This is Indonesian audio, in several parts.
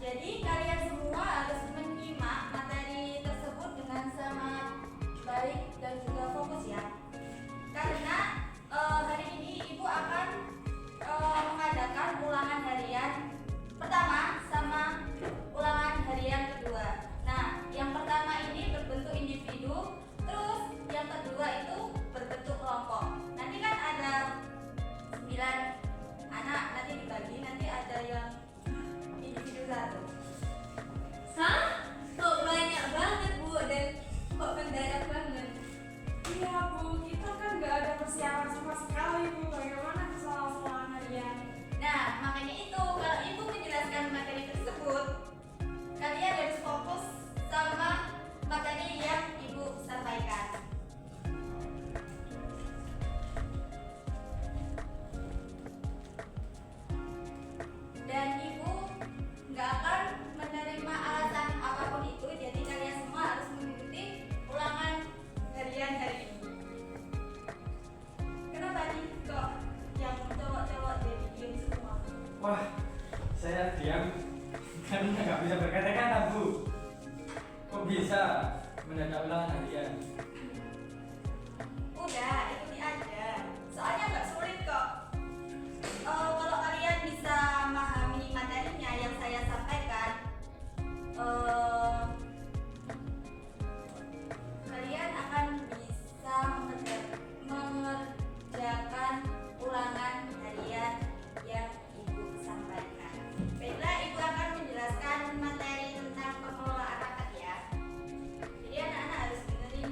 Jadi kalian semua harus menyimak materi tersebut dengan sangat baik dan juga fokus ya. Karena hari ini Ibu akan mengadakan ulangan harian pertama sama ulangan harian kedua. Nah, yang pertama ini berbentuk individu, terus yang kedua itu berbentuk kelompok. Nanti kan ada 9 anak, nanti dibagi, nanti ada yang individu satu. Hah? Kok banyak banget Bu dan kok mendadak banget? Iya Bu, kita kan nggak ada persiapan sama sekali Bu. Bagaimana kesalahan harian? Nah, makanya itu kalau Ibu menjelaskan materi tersebut, kalian harus fokus sama materi yang Ibu sampaikan. Dan Ibu nggak akan menerima alasan apapun itu, jadi kalian semua harus mengikuti ulangan harian hari ini. Kenapa nih kok yang cowok-cowok jadi diem semua? Wah, saya diam karena nggak bisa berkata-kata Bu. Kok bisa mendadak ulangan harian? Udah, ikuti aja. Soalnya nggak sulit kok. Kalau kalian bisa memahami materinya yang saya sampaikan, kalian akan bisa mengerjakan ulangan harian yang Ibu sampaikan. Baiklah, Ibu akan menjelaskan materi tentang pengelolaan rapat ya. Jadi anak-anak harus dengerin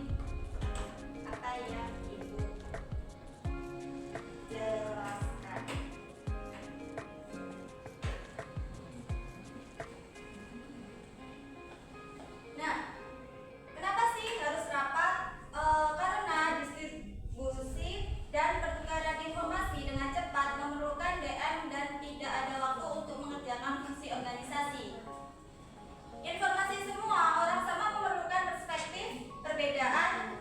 apa yang Ibu jelaskan. Nah, kenapa sih harus rapat? Karena distribusi dan pertukaran informasi dengan cepat memerlukan DM dan tidak ada waktu untuk mengerjakan fungsi organisasi. Informasi semua orang sama memerlukan perspektif, perbedaan,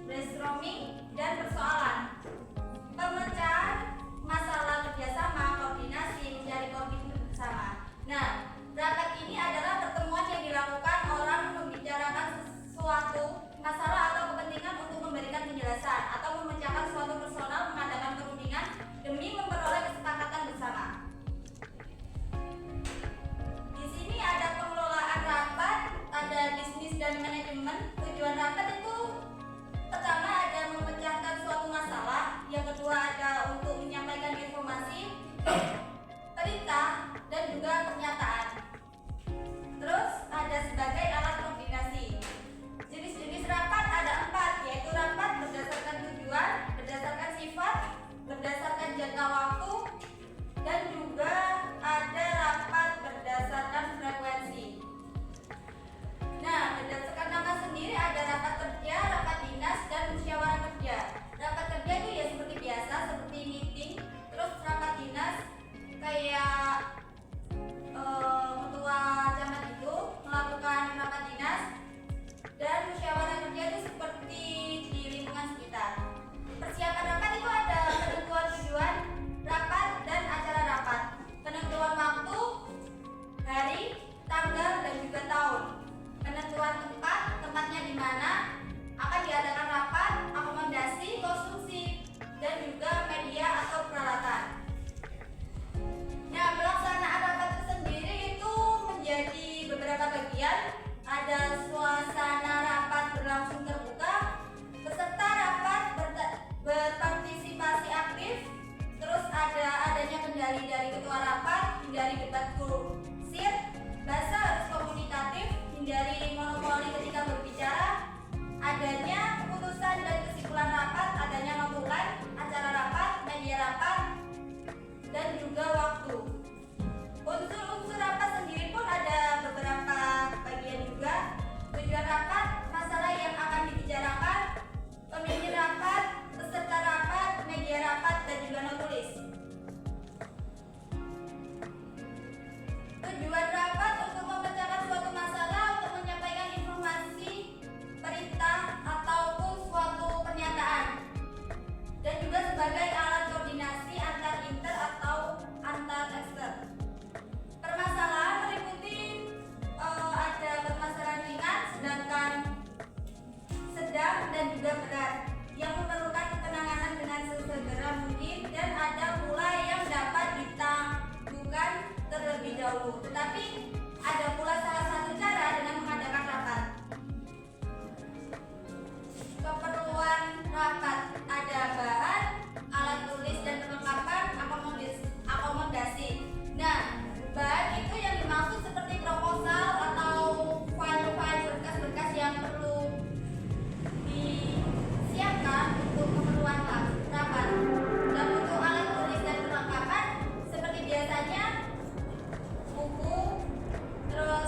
brainstorming, dan persoalan. Pemecahan masalah kerjasama, koordinasi, mencari komitmen bersama. Nah, rapat ini adalah pertemuan yang dilakukan orang membicarakan suatu masalah atau kepentingan untuk memberikan penjelasan atau memecahkan suatu personal mengadakan perundingan demi memperoleh kesepakatan bersama. Di sini ada pengelolaan rapat, ada bisnis dan manajemen. Tujuan rapat itu pertama ada memecahkan suatu masalah, yang kedua ada untuk menyampaikan informasi, perintah, dan juga pernyataan. Terus ada sebagai alat koordinasi. Jenis-jenis rapat ada 4, yaitu rapat berdasarkan tujuan, berdasarkan sifat, berdasarkan jangka waktu, dan juga ada rapat berdasarkan frekuensi. Nah, berdasarkan nama sendiri ada rapat kerja, rapat dinas, dan musyawarah kerja. Rapat kerja itu ya seperti biasa, seperti meeting. Terus rapat dinas kayak ketua camat itu melakukan rapat dinas, dan musyawarah kerja itu seperti di lingkungan sekitar. Persiapan rapat itu ada penentuan tujuan rapat dan acara rapat, penentuan waktu, hari, tanggal, dan juga tahun, penentuan tempat, tempatnya di mana akan diadakan rapat, akomodasi, konsumsi, dan juga media atau peralatan. Nah, pelaksanaan rapat itu sendiri itu menjadi beberapa bagian. Ada suasana rapat berlangsung terbuka, peserta rapat berpartisipasi aktif, terus ada adanya kendali dari ketua rapat, hindari debat kursi Tetapi ada pula salah satu cara dengan mengadakan rapat. Keperluan rapat ada bahan, alat tulis dan perlengkapan akomodasi. Nah, bahan itu yang dimaksud seperti proposal atau file-file berkas-berkas yang perlu disiapkan untuk keperluan rapat. Dan untuk alat tulis dan perlengkapan seperti biasanya buku, terus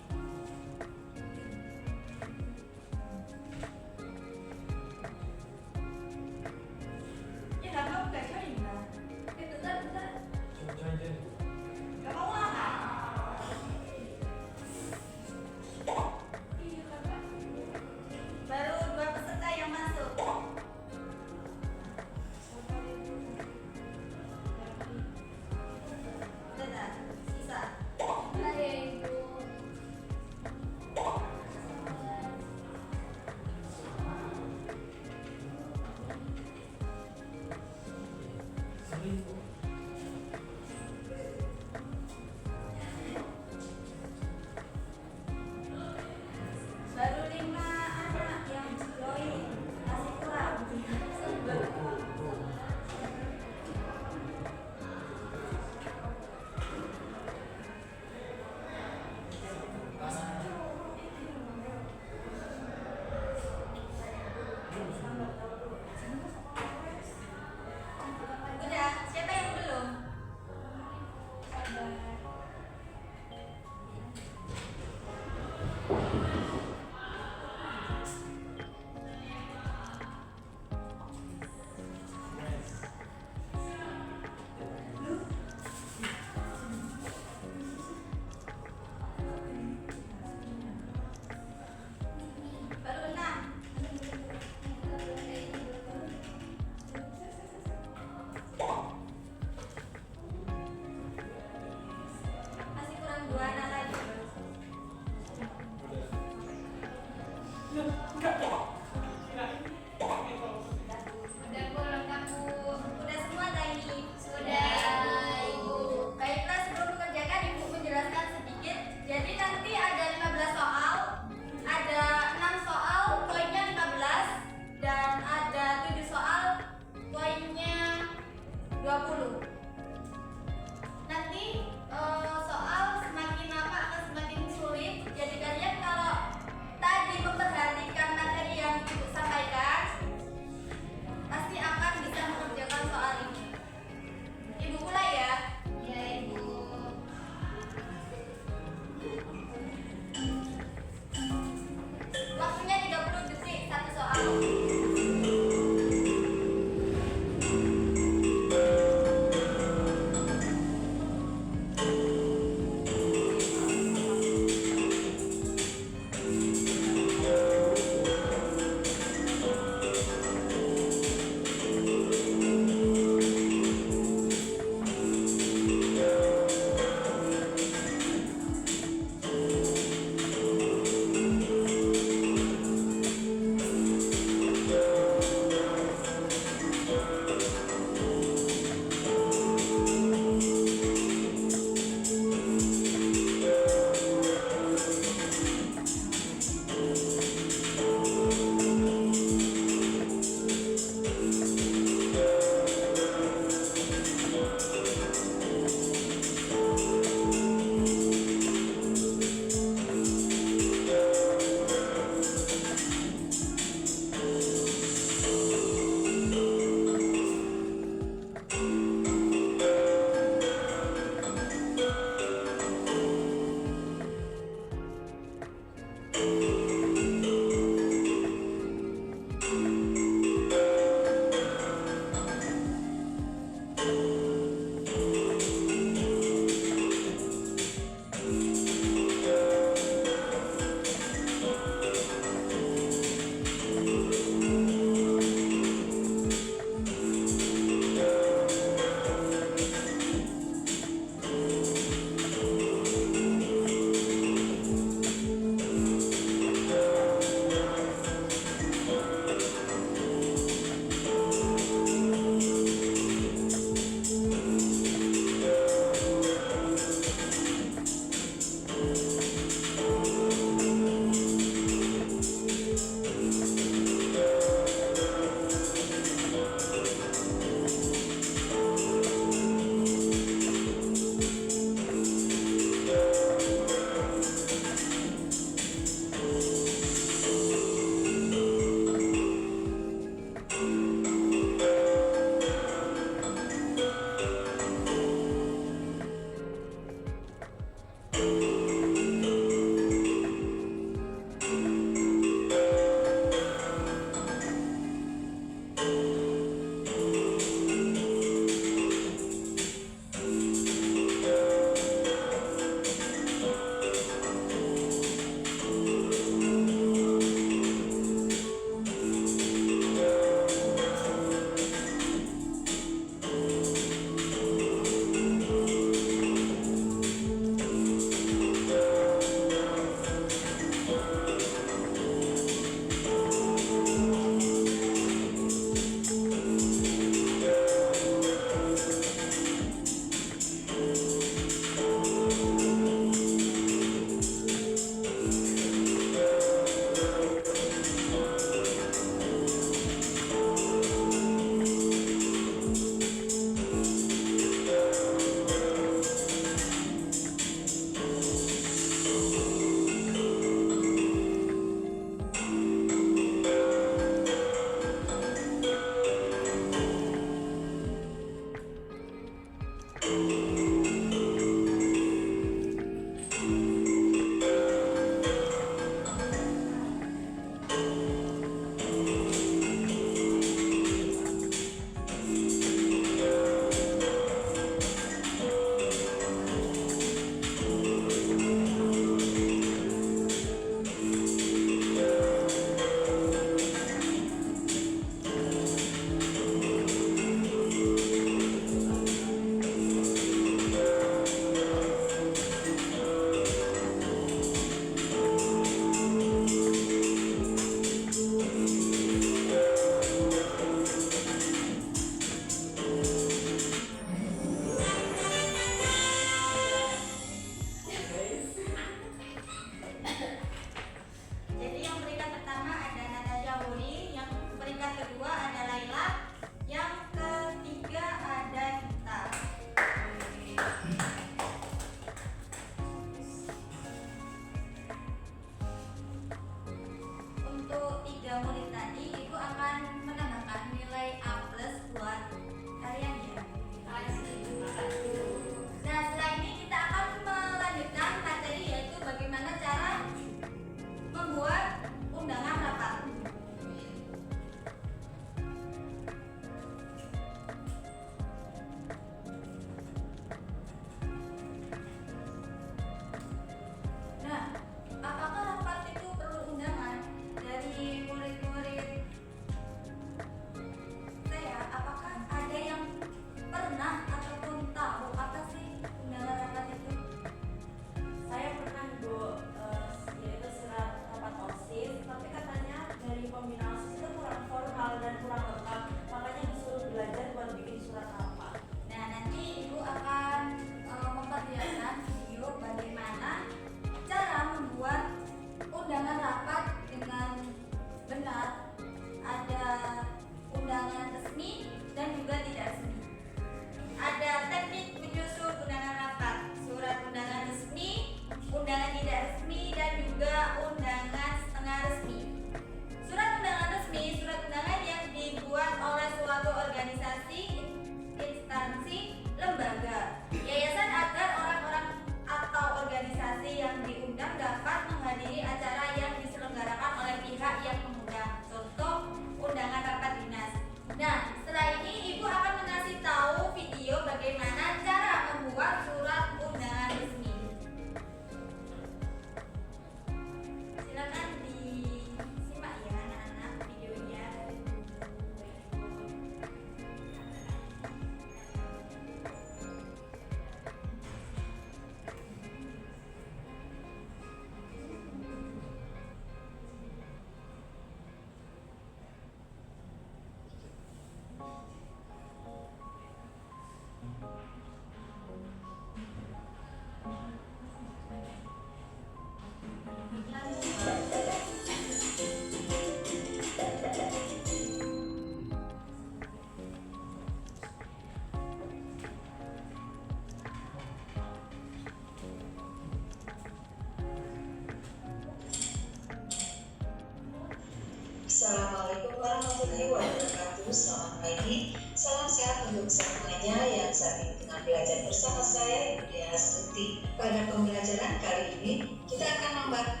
Assalamualaikum warahmatullahi wabarakatuh. Selamat pagi, salam sehat untuk semuanya yang saat ini tengah belajar bersama saya, Ibu Dea Astuti. Pada pembelajaran kali ini, kita akan membahas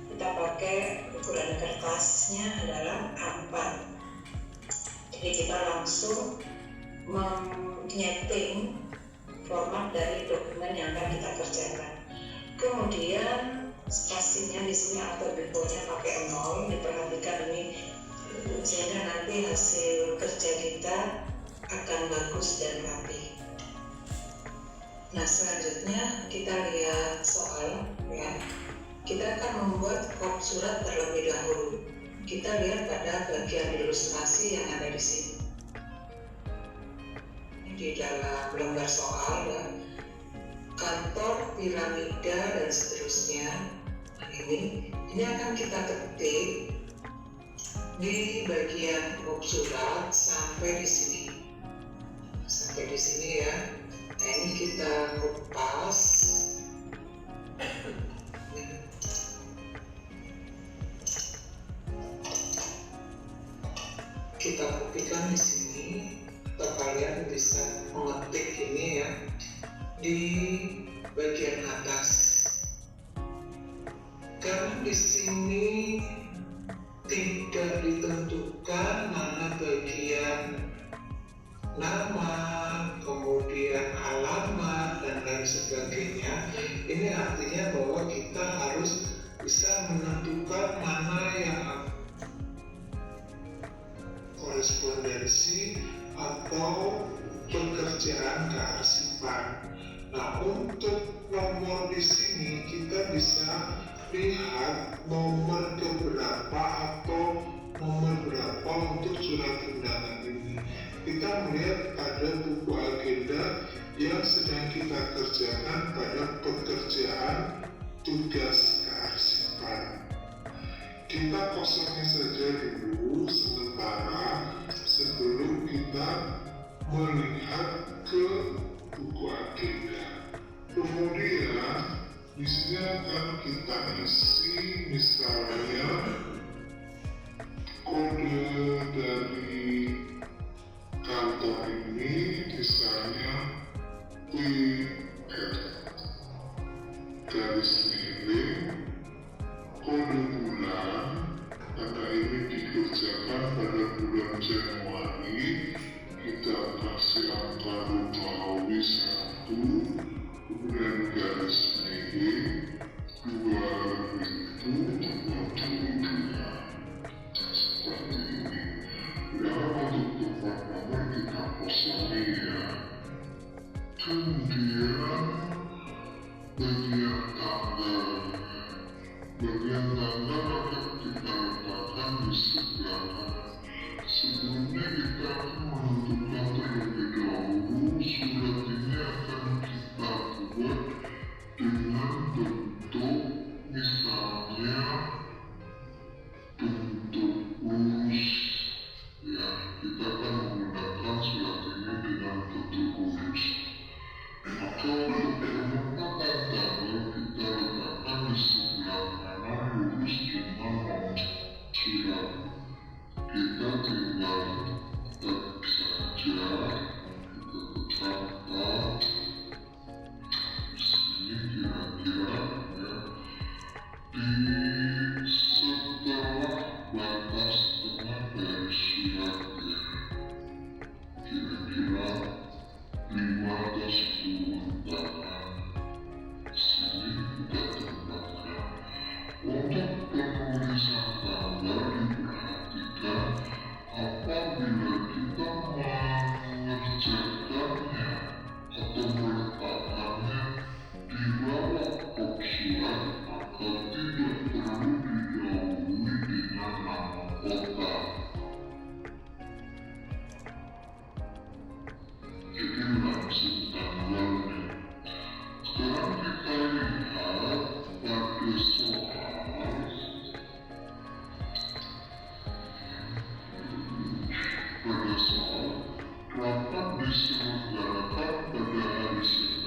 kita pakai ukuran kertasnya adalah A4. Jadi kita langsung menyeting format dari dokumen yang akan kita kerjakan. Kemudian spasinya di sini atau deponya pakai 0. Diperhatikan ini sehingga nanti hasil kerja kita akan bagus dan rapi. Nah, selanjutnya kita lihat soal ya. Kita akan membuat kop surat terlebih dahulu. Kita lihat pada bagian ilustrasi yang ada di sini. Di dalam lembar soal ya, kantor, piramida dan seterusnya. Nah, ini akan kita ketik di bagian kop surat sampai di sini. Sampai di sini ya. Nah, ini kita kupas. Kita kopikan di sini. Kalian bisa mengetik ini ya di bagian atas. Karena di sini tidak ditentukan mana bagian nama, kemudian alamat dan lain sebagainya. Ini artinya bahwa kita harus bisa menentukan mana yang korespondensi atau pekerjaan kearsipan. Nah, untuk nomor di sini kita bisa lihat nomor keberapa atau nomor berapa untuk surat undangan ini. Kita melihat ada buku agenda yang sedang kita kerjakan pada pekerjaan tugas kearsipan. Kita kosongin saja dulu sementara sebelum kita melihat ke buku agenda. Kemudian di sini akan kita isi misalnya kode dari kantor ini, misalnya PF garis miring kode bulan, karena ini dikerjakan pada bulan Januari. Kita kasih angka Romawi 1, kemudian garis miring 2022. Seperti ini. Dalam untuk tempat nomor kita kosongi ya. Kemudian bagian tanggal akan kita letakkan di sebelah kanan. Sebelumnya kita akan menentukan terlebih dahulu surat ini akan kita buat dengan bentuk misalnya bentuk lurus ya. Kita akan menggunakan surat ini dengan bentuk lurus. Maka untuk penempatan tanggal kita letakkan di sebelah kanan lurus dengan nomor surat. Kita tinggal ketik saja, kita tetapkan di sini kira-kira ya, di setelah batas tengah dari surat ya, kira-kira 5 atau 10 hentakan. Di sini kita tempatkan. Untuk penulisan tanggal diperhatikan apabila kita mengerjakannya atau meletakkannya di bawah kop surat, maka tidak perlu didahului dengan nama kota. Jadi langsung tanggalnya. Sekarang kita lihat pada soal. Pada soal, rapat diselenggarakan pada hari Senin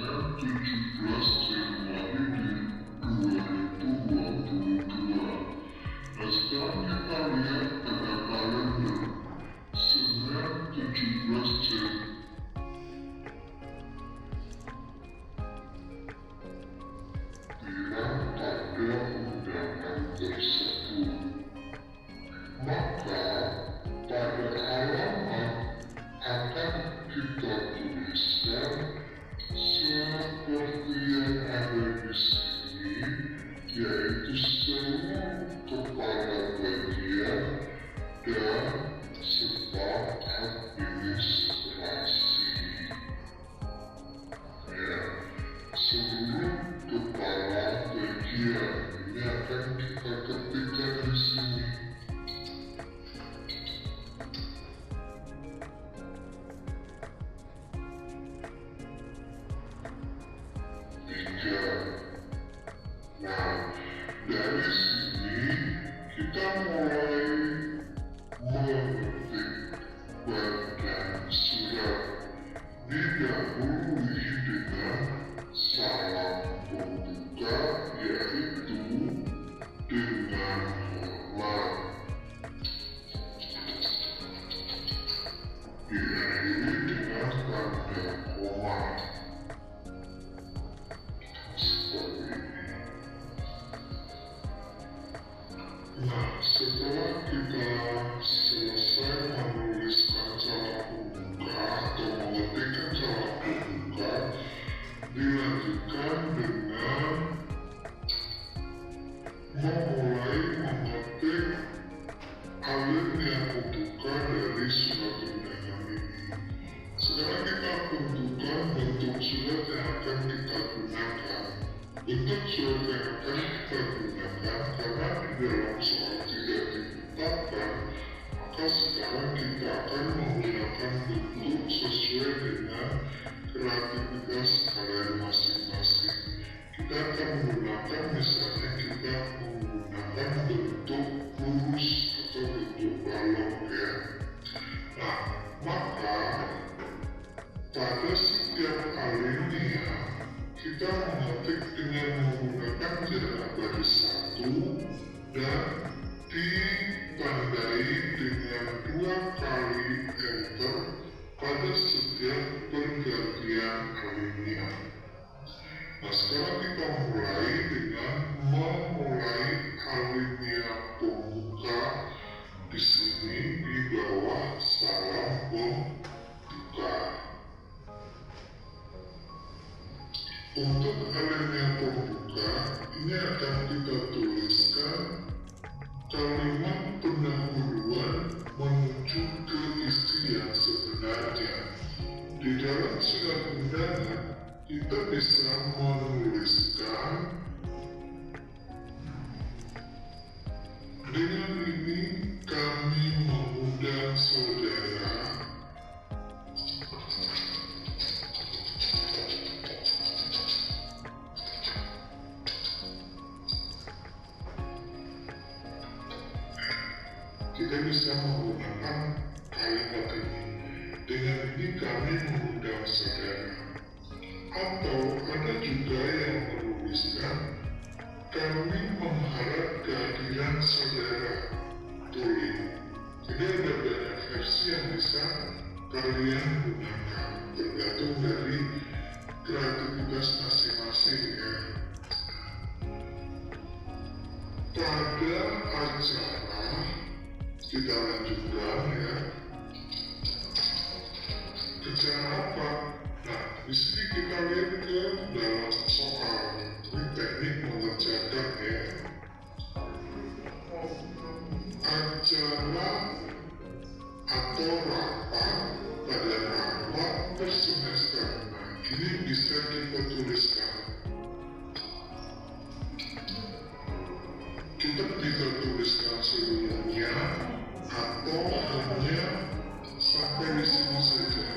Kita bisa menggunakan kalimat ini. Dengan ini kami mengundang saudara. Atau ada juga yang menuliskan, kami mengharap kehadiran saudara. Tulis. Jadi ada banyak versi yang bisa kalian gunakan, tergantung dari kreativitas masing-masing ya. Pada acara kita lanjutkan ya. Acara apa? Nah, di sini kita lihat ke dalam soal. Ini teknik mengerjakan ya. Acara atau rapat pada rapat per semester. Nah, ini bisa kita tuliskan. Kita bisa tuliskan sebelumnya atau hanya sampai di sini saja.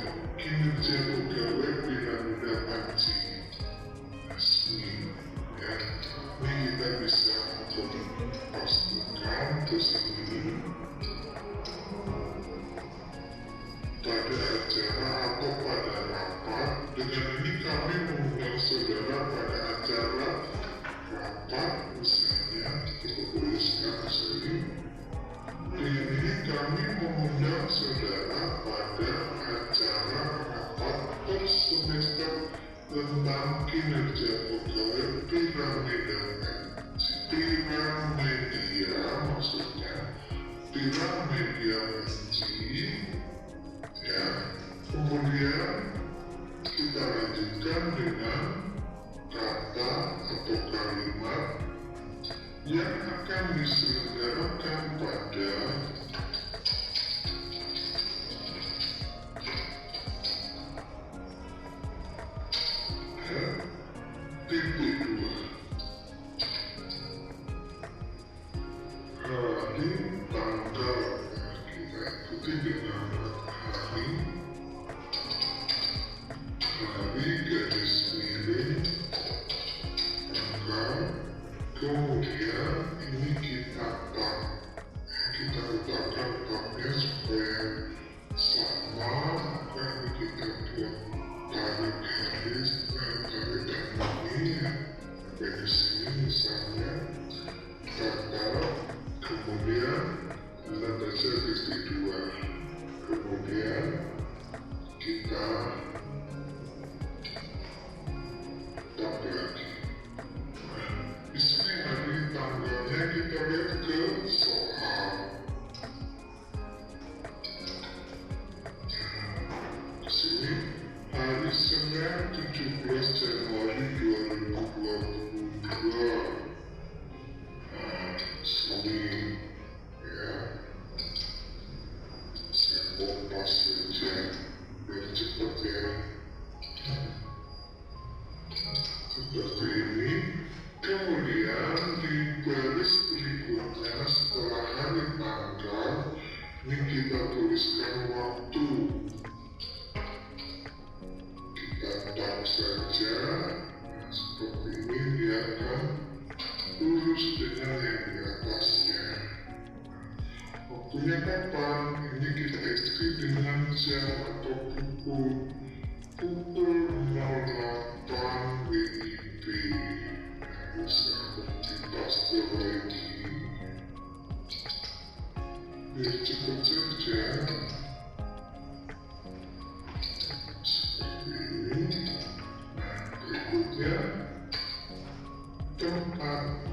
Kinerja pegawai Piramida Panci resmi ya. Ini kita bisa pastikan ke sini. Pada acara atau pada rapat, dengan ini kami menggunakan acara rapat misalnya bertuliskan sini. Ini kami mengundang saudara pada acara rapat per semester tentang kinerja pegawai piramida maksudnya piramida ya. Kemudian kita lanjutkan dengan kata atau kalimat yang akan diselenggarakan pada titik 2 hari tanggal, kita ikuti dengan hari garis miring tanggal, kemudian ini kita letakkan tabnya supaya sama. Ini kita buat tarik garis ini ya, dari sini misalnya kata, kemudian kita baca titik 2, kemudian kita tap lagi. Di sini hari tanggalnya kita lihat ke soal. Di sini hari Senin 17 Januari 2022. Sini ya, saya kompas saja biar cepat ya. Seperti ini. Kemudian di baris berikutnya setelah hari tanggal ini kita tuliskan waktu. Kita tap saja seperti ini, dia akan lurus dengan yang di atasnya. Waktunya kapan? Ini kita isi dengan jam atau pukul 08 WIB. Bisa dipaste lagi biar cepat saja. Seperti ini. Berikutnya tempat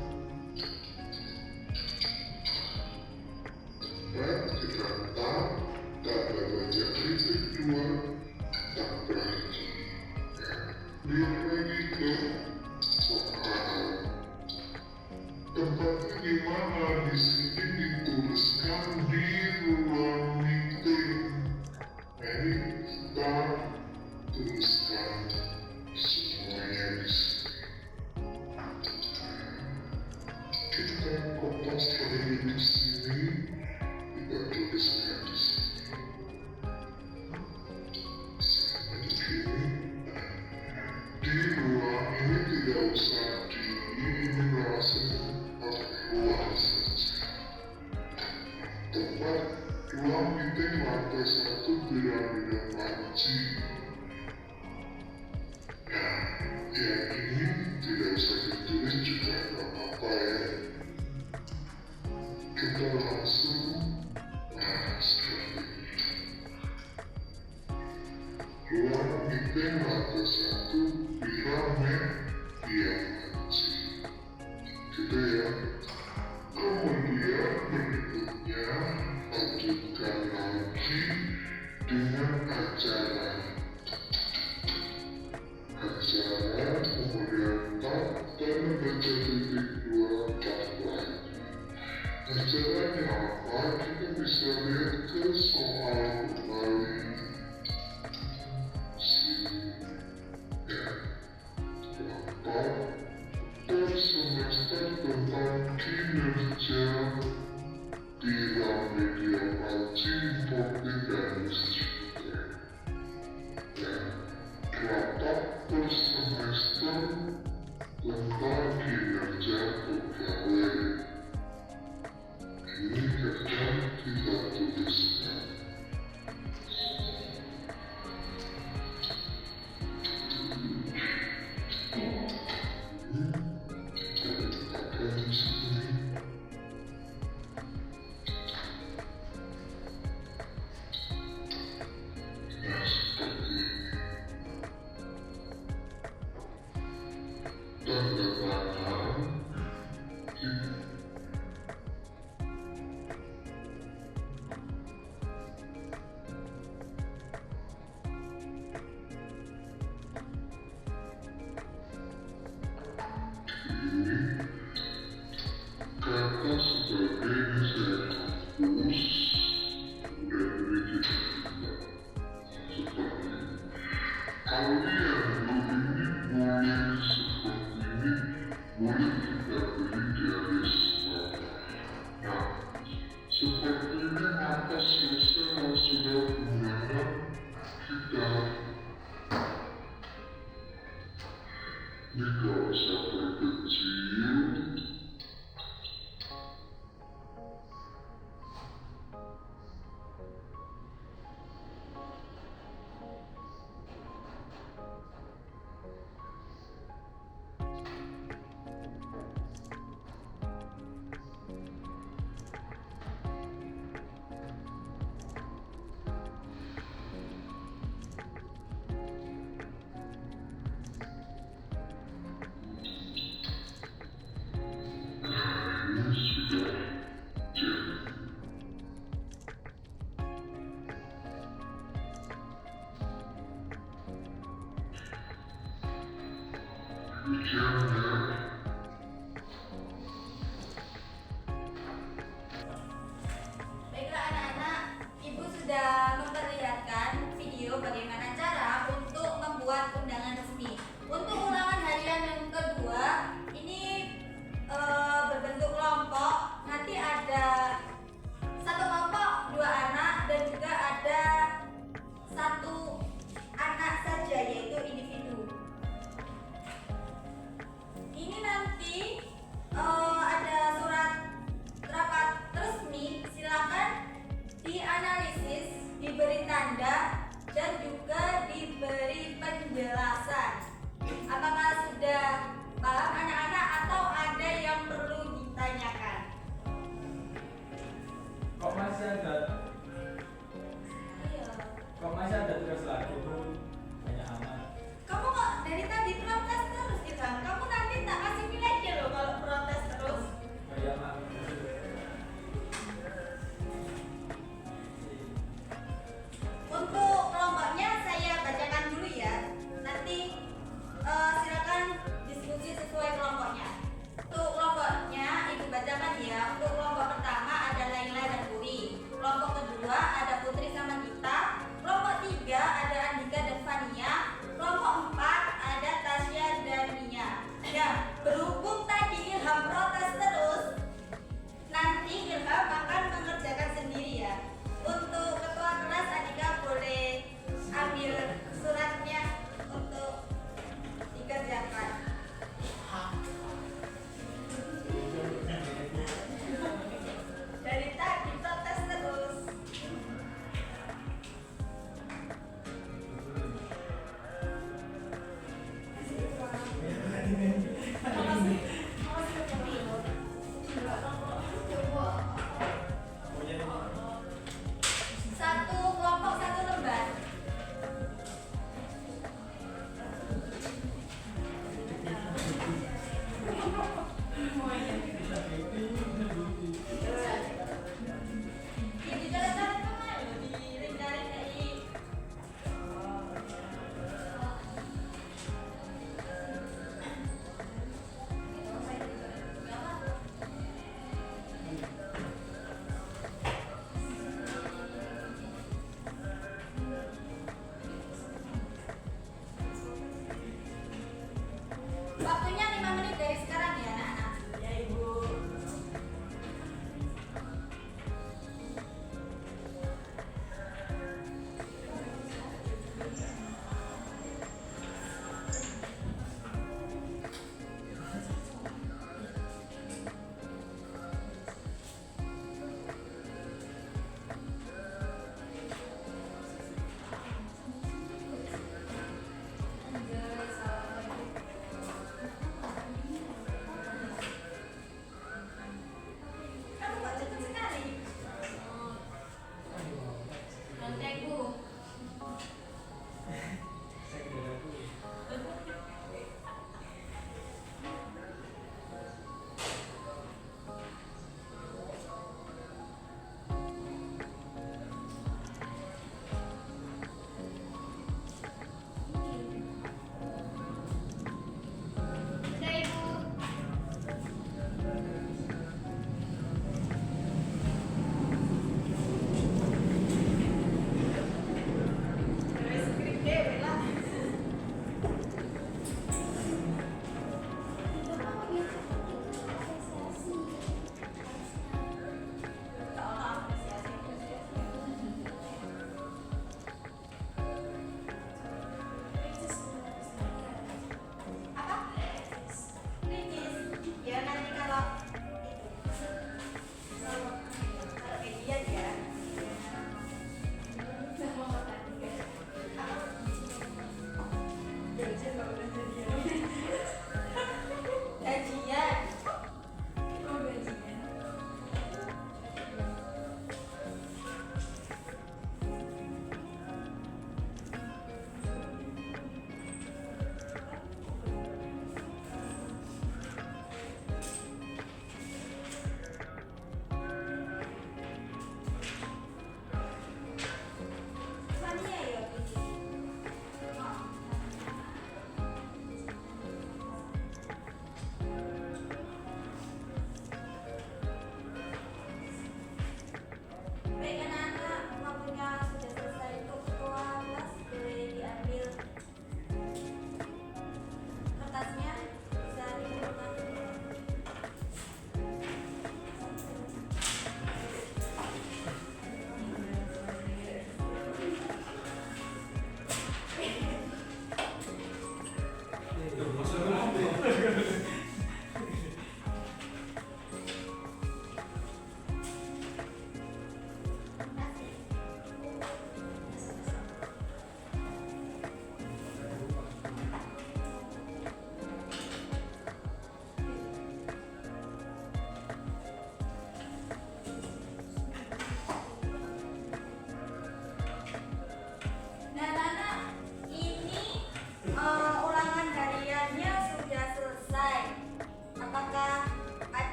kita tap baca titik 2, tap lagi ya. Lihat lagi ke soal. Tempatnya di mana? Di sini dituliskan di ruang meeting. Ini kita tuliskan semuanya di sini. Kita kopas lagi di sini, kita tuliskan di sini. Sama begini. Di ruang ini tidak usah ini langsung ruang saja. Tempat ruang meeting lantai 1 piramida panci. Nah, yang ini tidak usah ditulis juga nggak apa-apa ya. Kita langsung seperti ini. Ruang meeting lantai 1 piramida panci. Gitu ya. Kemudian berikutnya lanjutkan lagi dengan acara, kemudian tap dan baca titik 2, tap lagi. Acaranya apa? Kita bisa lihat ke soal kembali. Sini ya, rapat per semester tentang kinerja piramida panci importer dan distributor. Kalian ini boleh seperti ini, boleh kita beli dari sekolah. Nah, seperti ini maka selesai sudah kemenangan kita. Jika sampai kecil, ini sudah jadi. Hujannya Baiklah anak-anak, ibu sudah memperlihatkan video bagaimana